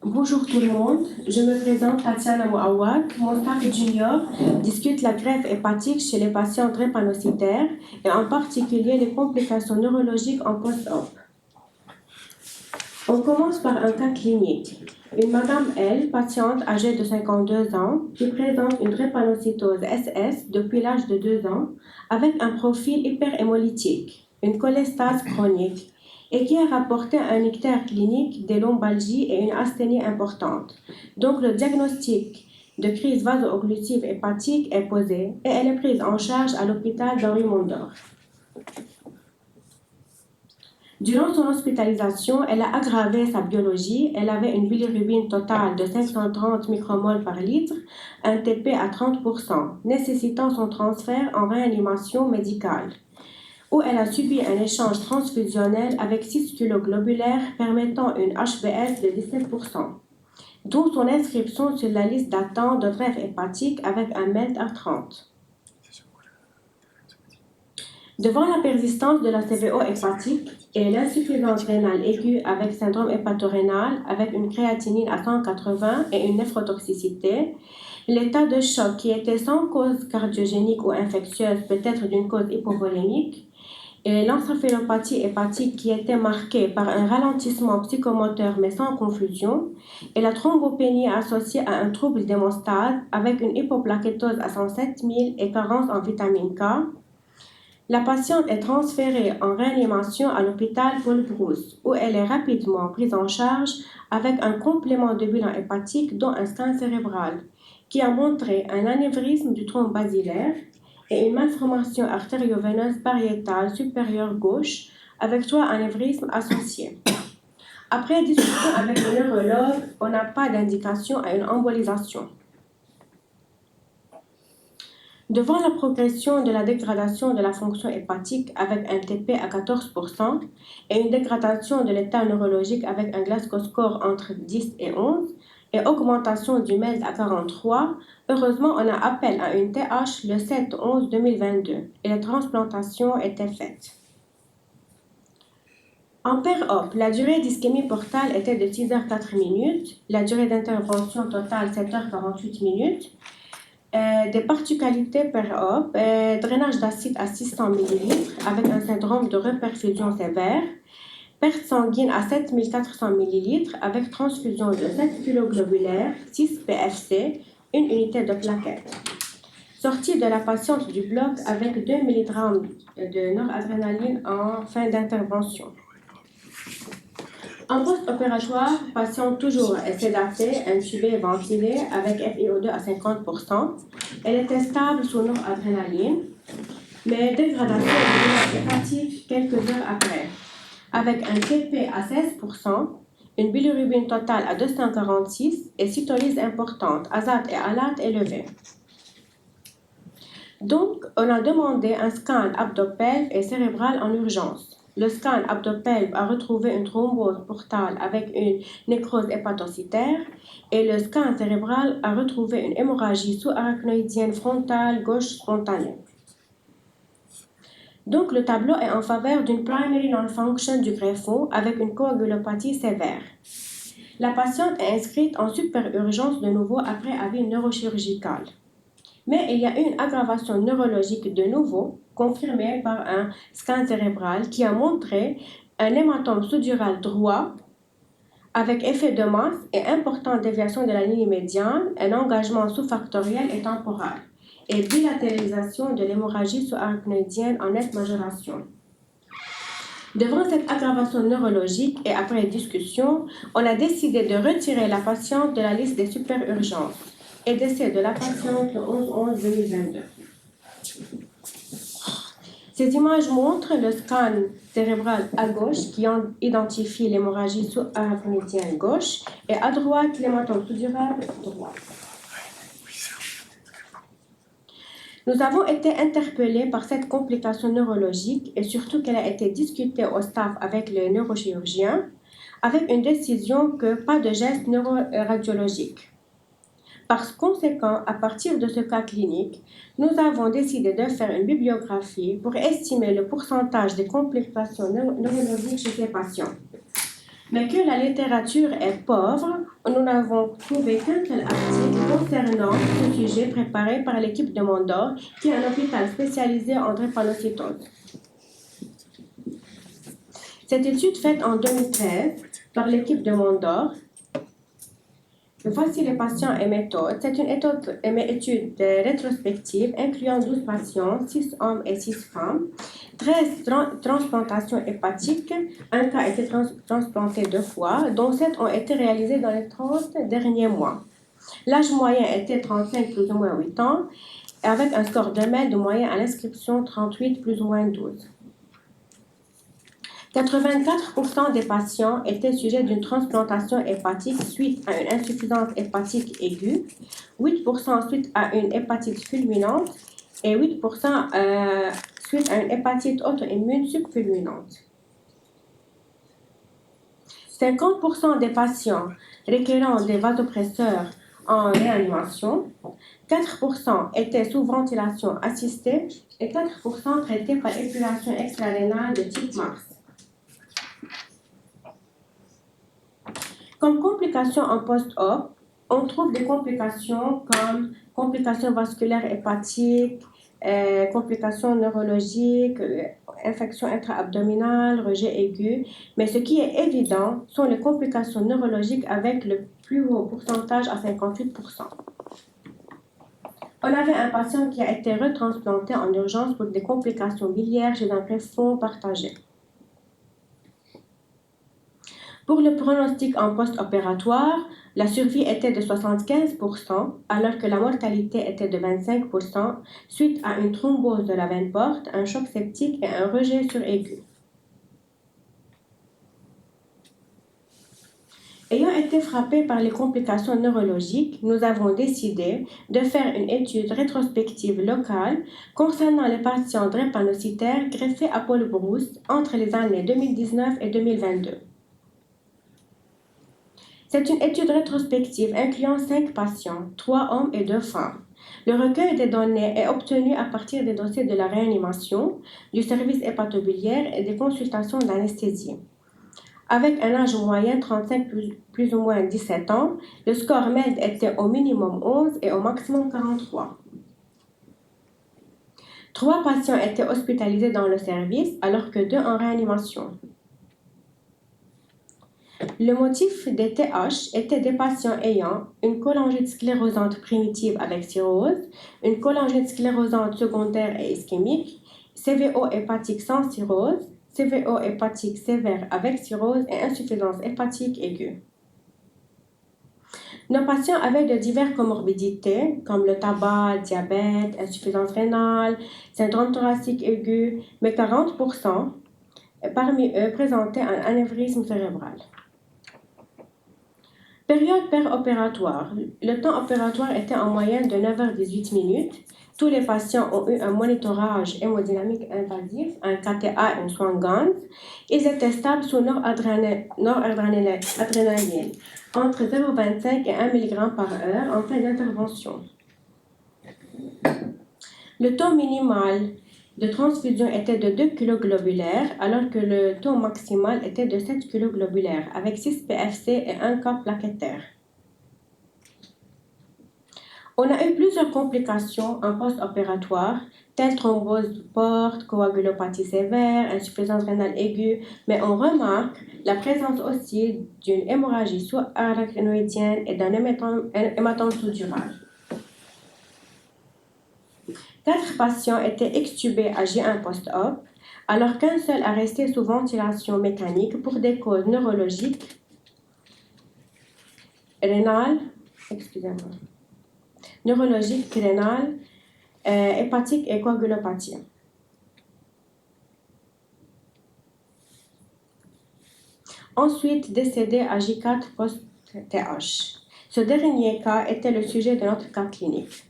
Bonjour tout le monde, je me présente Tatiana Mouawad. Mon stage junior discute la greffe hépatique chez les patients drépanocytaires et en particulier les complications neurologiques en post-op. On commence par un cas clinique. Une madame L, patiente âgée de 52 ans, qui présente une drépanocytose SS depuis l'âge de 2 ans avec un profil hyperhémolytique, une cholestase chronique et qui a rapporté un ictère clinique, des lombalgies et une asthénie importante. Donc le diagnostic de crise vaso-occlusive hépatique est posé et elle est prise en charge à l'hôpital d'Henri Mondor. Durant son hospitalisation, elle a aggravé sa biologie. Elle avait une bilirubine totale de 530 micromoles par litre, un TP à 30%, nécessitant son transfert en réanimation médicale, où elle a subi un échange transfusionnel avec 6 globulaires permettant une HbF de 17%, d'où son inscription sur la liste d'attente de greffe hépatique avec un MELT à 30. Devant la persistance de la CVO hépatique et l'insuffisance rénale aiguë avec syndrome hépatorénal avec une créatinine à 180 et une néphrotoxicité, l'état de choc qui était sans cause cardiogénique ou infectieuse peut être d'une cause hypovolémique et l'encéphalopathies hépatique qui était marquée par un ralentissement psychomoteur mais sans confusion et la thrombopénie associée à un trouble d'hémostase avec une hypoplaquétose à 107 000 et carence en vitamine K. La patiente est transférée en réanimation à l'hôpital Paul Brousse, où elle est rapidement prise en charge avec un complément de bilan hépatique, dont un scan cérébral, qui a montré un anévrisme du tronc basilaire et une malformation artério-veineuse pariétale supérieure gauche, avec 3 anévrismes associés. Après discussion avec le neurologue, on n'a pas d'indication à une embolisation. Devant la progression de la dégradation de la fonction hépatique avec un TP à 14% et une dégradation de l'état neurologique avec un Glasgow score entre 10 et 11 et augmentation du MELD à 43, heureusement on a appel à une TH le 7/11/2022 et la transplantation était faite. En per-op, la durée d'ischémie portale était de 6h04 minutes, la durée d'intervention totale 7h48 minutes. Des particularités per-op, drainage d'acide à 600 ml avec un syndrome de reperfusion sévère, perte sanguine à 7400 ml avec transfusion de 7 globulaires, 6 PFC, une unité de plaquettes. Sortie de la patiente du bloc avec 2 mg de noradrénaline en fin d'intervention. En post-opératoire, patient toujours sédatée, intubée et ventilée avec FiO2 à 50%. Elle était stable sous noradrénaline, mais dégradation de hépatique quelques heures après, avec un TP à 16%, une bilirubine totale à 246 et cytolyse importante, azate et alate élevée. Donc, on a demandé un scan abdo-pelve et cérébral en urgence. Le scan abdo-pelve a retrouvé une thrombose portale avec une nécrose hépatocytaire et le scan cérébral a retrouvé une hémorragie sous-arachnoïdienne frontale gauche spontanée. Donc, le tableau est en faveur d'une primary non-function du greffon avec une coagulopathie sévère. La patiente est inscrite en super-urgence de nouveau après avis neurochirurgical. Mais il y a eu une aggravation neurologique de nouveau, confirmée par un scan cérébral qui a montré un hématome sous-dural droit avec effet de masse et importante déviation de la ligne médiane, un engagement sous-factoriel et temporal, et bilatéralisation de l'hémorragie sous-arachnoïdienne en nette majoration. Devant cette aggravation neurologique et après discussion, on a décidé de retirer la patiente de la liste des super-urgences et décès de la patiente le 11/11/2022. Ces images montrent le scan cérébral à gauche qui identifie l'hémorragie sous-arachnoïdienne gauche et à droite l'hématome sous-dural droit. Nous avons été interpellés par cette complication neurologique et surtout qu'elle a été discutée au staff avec le neurochirurgien avec une décision que pas de geste neuroradiologique. Par conséquent, à partir de ce cas clinique, nous avons décidé de faire une bibliographie pour estimer le pourcentage des complications neurologiques chez ces patients. Mais que la littérature est pauvre, nous n'avons trouvé qu'un seul article concernant ce sujet préparé par l'équipe de Mondor, qui est un hôpital spécialisé en drépanocytose. Cette étude faite en 2013 par l'équipe de Mondor, voici les patients et méthodes. C'est une étude rétrospective incluant 12 patients, 6 hommes et 6 femmes, 13 transplantations hépatiques, un cas a été transplanté 2 fois, dont 7 ont été réalisées dans les 30 derniers mois. L'âge moyen était 35 plus ou moins 8 ans, avec un score de MEL de moyen à l'inscription 38 plus ou moins 12. 84% des patients étaient sujets d'une transplantation hépatique suite à une insuffisance hépatique aiguë, 8% suite à une hépatite fulminante et 8% suite à une hépatite auto-immune subfulminante. 50% des patients requérant des vasopresseurs en réanimation, 4% étaient sous ventilation assistée et 4% traités par épuration extrarénale de type Mars. Comme complications en post-op, on trouve des complications comme complications vasculaires hépatiques, complications neurologiques, infections intra-abdominales, rejet aigu. Mais ce qui est évident sont les complications neurologiques avec le plus haut pourcentage à 58%. On avait un patient qui a été retransplanté en urgence pour des complications biliaires chez un greffon partagé. Pour le pronostic en post-opératoire, la survie était de 75%, alors que la mortalité était de 25%, suite à une thrombose de la veine porte, un choc septique et un rejet sur aigu. Ayant été frappés par les complications neurologiques, nous avons décidé de faire une étude rétrospective locale concernant les patients drépanocytaires greffés à Paul-Brousse entre les années 2019 et 2022. C'est une étude rétrospective incluant 5 patients, 3 hommes et 2 femmes. Le recueil des données est obtenu à partir des dossiers de la réanimation, du service hépatobiliaire et des consultations d'anesthésie. Avec un âge moyen 35 plus ou moins 17 ans, le score MELD était au minimum 11 et au maximum 43. 3 patients étaient hospitalisés dans le service alors que 2 en réanimation. Le motif des TH était des patients ayant une cholangite sclérosante primitive avec cirrhose, une cholangite sclérosante secondaire et ischémique, CVO hépatique sans cirrhose, CVO hépatique sévère avec cirrhose et insuffisance hépatique aiguë. Nos patients avaient de diverses comorbidités comme le tabac, le diabète, insuffisance rénale, syndrome thoracique aigu, mais 40% parmi eux présentaient un anévrisme cérébral. Période péropératoire. Le temps opératoire était en moyenne de 9h18 minutes. Tous les patients ont eu un monitorage hémodynamique invasif, un KTA et une Swan-Ganz. Ils étaient stables sous noradrénaline entre 0,25 et 1 mg par heure en fin d'intervention. Le taux minimal de transfusion était de 2 kg globulaires, alors que le taux maximal était de 7 kg globulaires, avec 6 PFC et 1 cas plaquettaire. On a eu plusieurs complications en post-opératoire, telles thrombose du porte, coagulopathie sévère, insuffisance rénale aiguë, mais on remarque la présence aussi d'une hémorragie sous-arachnoïdienne et d'un hématome sous-dural. 4 patients étaient extubés à J1 post-op, alors qu'un seul a resté sous ventilation mécanique pour des causes neurologiques, rénales, neurologiques, rénales, hépatiques et coagulopathie. Ensuite, décédé à J4 post-TH. Ce dernier cas était le sujet de notre cas clinique.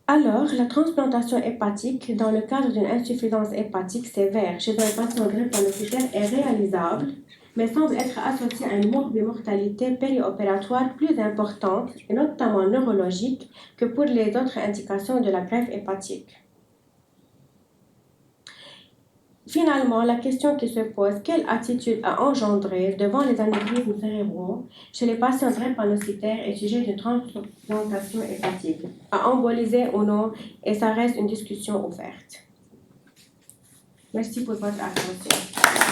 Alors, la transplantation hépatique dans le cadre d'une insuffisance hépatique sévère chez un patient drépanocytaire est réalisable mais semble être associée à une mortalité périopératoire plus importante, et notamment neurologique, que pour les autres indications de la greffe hépatique. Finalement, la question qui se pose, quelle attitude a engendré devant les anévrismes cérébraux chez les patients drépanocytaires et sujets de transplantation hépatique, a embolisé ou non, et ça reste une discussion ouverte. Merci pour votre attention.